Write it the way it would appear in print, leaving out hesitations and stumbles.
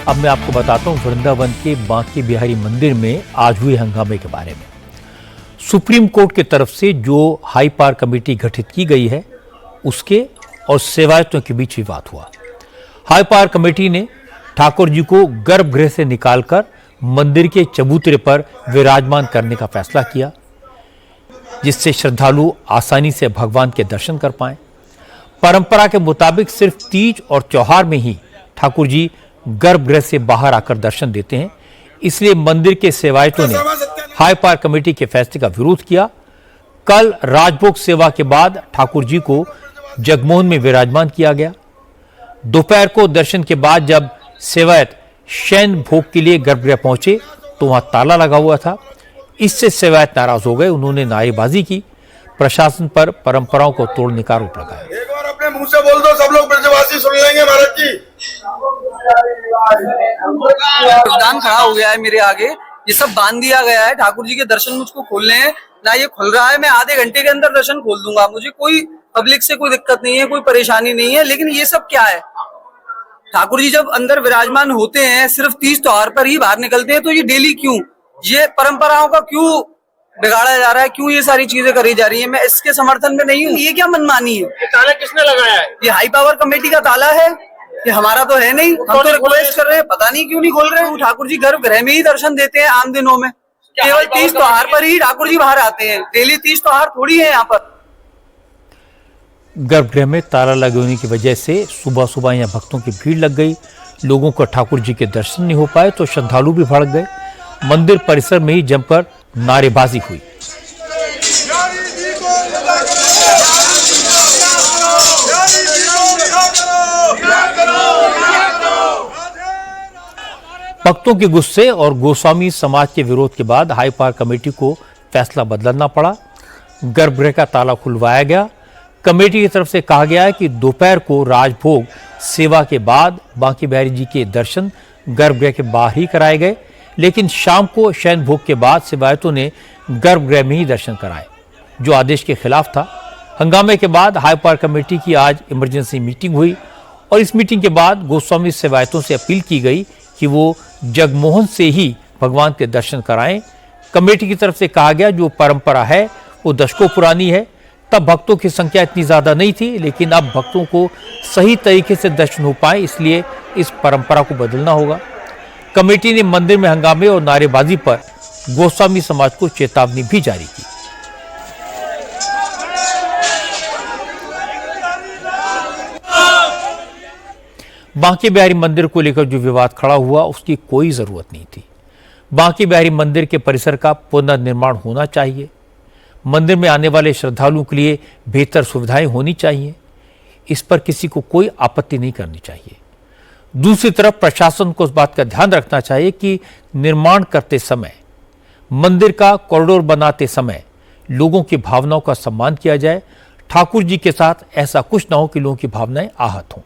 अब मैं आपको बताता हूं वृंदावन के बांके बिहारी मंदिर में आज हुए हंगामे के बारे में। सुप्रीम कोर्ट की तरफ से जो हाई पावर कमेटी गठित की गई है उसके और सेवायतों के बीच विवाद हुआ। हाई पावर कमेटी ने ठाकुर जी को गर्भगृह से निकालकर मंदिर के चबूतरे पर विराजमान करने का फैसला किया, जिससे श्रद्धालु आसानी से भगवान के दर्शन कर पाएं। परंपरा के मुताबिक सिर्फ तीज और त्योहार में ही ठाकुर जी गर्भगृह से बाहर आकर दर्शन देते हैं, इसलिए मंदिर के सेवायतों ने हाई पावर कमेटी के फैसले का विरोध किया। कल राजभोग सेवा के बाद ठाकुर जी को जगमोहन में विराजमान किया गया। दोपहर को दर्शन के बाद जब सेवायत शयन भोग के लिए गर्भगृह पहुंचे तो वहां ताला लगा हुआ था। इससे सेवायत नाराज हो गए, उन्होंने नारेबाजी की, प्रशासन पर परंपराओं को तोड़ने का आरोप लगाया। एक बार अपने मुंह से बोल दो, सब लोग ब्रजवासी सुन लेंगे। महाराज जी दान खड़ा हो गया है मेरे आगे, ये सब बांध दिया गया है। ठाकुर जी के दर्शन मुझको खोलने हैं ना, ये खुल रहा है। मैं आधे घंटे के अंदर दर्शन खोल दूंगा, मुझे कोई पब्लिक से कोई दिक्कत नहीं है, कोई परेशानी नहीं है। लेकिन ये सब क्या है? ठाकुर जी जब अंदर विराजमान होते हैं सिर्फ तीज त्योहार पर ही बाहर निकलते हैं, तो ये डेली क्यों, ये परंपराओं का क्यों बिगाड़ा जा रहा है, क्यों ये सारी चीजें करी जा रही है? मैं इसके समर्थन में नहीं हूँ। ये क्या मनमानी है? ये ताला किसने लगाया है? ये हाई पावर कमेटी का ताला है, ये हमारा तो है नहीं। हम तो रिक्वेस्ट कर रहे हैं, पता नहीं क्यों नहीं खोल रहे हैं। ठाकुर जी गर्भगृह में ही दर्शन देते हैं आम दिनों में, केवल तीज त्योहार पर ही ठाकुर जी बाहर आते हैं। डेली तीज त्योहार थोड़ी है यहाँ पर। गर्भगृह में ताला लगे होने की वजह से सुबह सुबह यहाँ भक्तों की भीड़ लग गई। लोगों को ठाकुर जी के दर्शन नहीं हो पाए तो श्रद्धालु भी भड़क गए। मंदिर परिसर में ही जमकर नारेबाजी हुई। भक्तों के गुस्से और गोस्वामी समाज के विरोध के बाद हाई पावर कमेटी को फैसला बदलना पड़ा। गर्भगृह का ताला खुलवाया गया। कमेटी की तरफ से कहा गया है कि दोपहर को राजभोग सेवा के बाद बांके बिहारी जी के दर्शन गर्भगृह के बाहर ही कराए गए, लेकिन शाम को शयन भोग के बाद सेवायतों ने गर्भगृह में ही दर्शन कराए, जो आदेश के खिलाफ था। हंगामे के बाद हाई पावर कमेटी की आज इमरजेंसी मीटिंग हुई और इस मीटिंग के बाद गोस्वामी सेवायतों से अपील की गई कि वो जगमोहन से ही भगवान के दर्शन कराएं। कमेटी की तरफ से कहा गया जो परंपरा है वो दशकों पुरानी है। तब भक्तों की संख्या इतनी ज्यादा नहीं थी, लेकिन अब भक्तों को सही तरीके से दर्शन हो पाए, इसलिए इस परंपरा को बदलना होगा। कमेटी ने मंदिर में हंगामे और नारेबाजी पर गोस्वामी समाज को चेतावनी भी जारी की। बांके बिहारी मंदिर को लेकर जो विवाद खड़ा हुआ उसकी कोई जरूरत नहीं थी। बांके बिहारी मंदिर के परिसर का पुनर्निर्माण होना चाहिए। मंदिर में आने वाले श्रद्धालुओं के लिए बेहतर सुविधाएं होनी चाहिए, इस पर किसी को कोई आपत्ति नहीं करनी चाहिए। दूसरी तरफ प्रशासन को इस बात का ध्यान रखना चाहिए कि निर्माण करते समय, मंदिर का कॉरिडोर बनाते समय लोगों की भावनाओं का सम्मान किया जाए। ठाकुर जी के साथ ऐसा कुछ ना हो कि लोगों की भावनाएं आहत हों।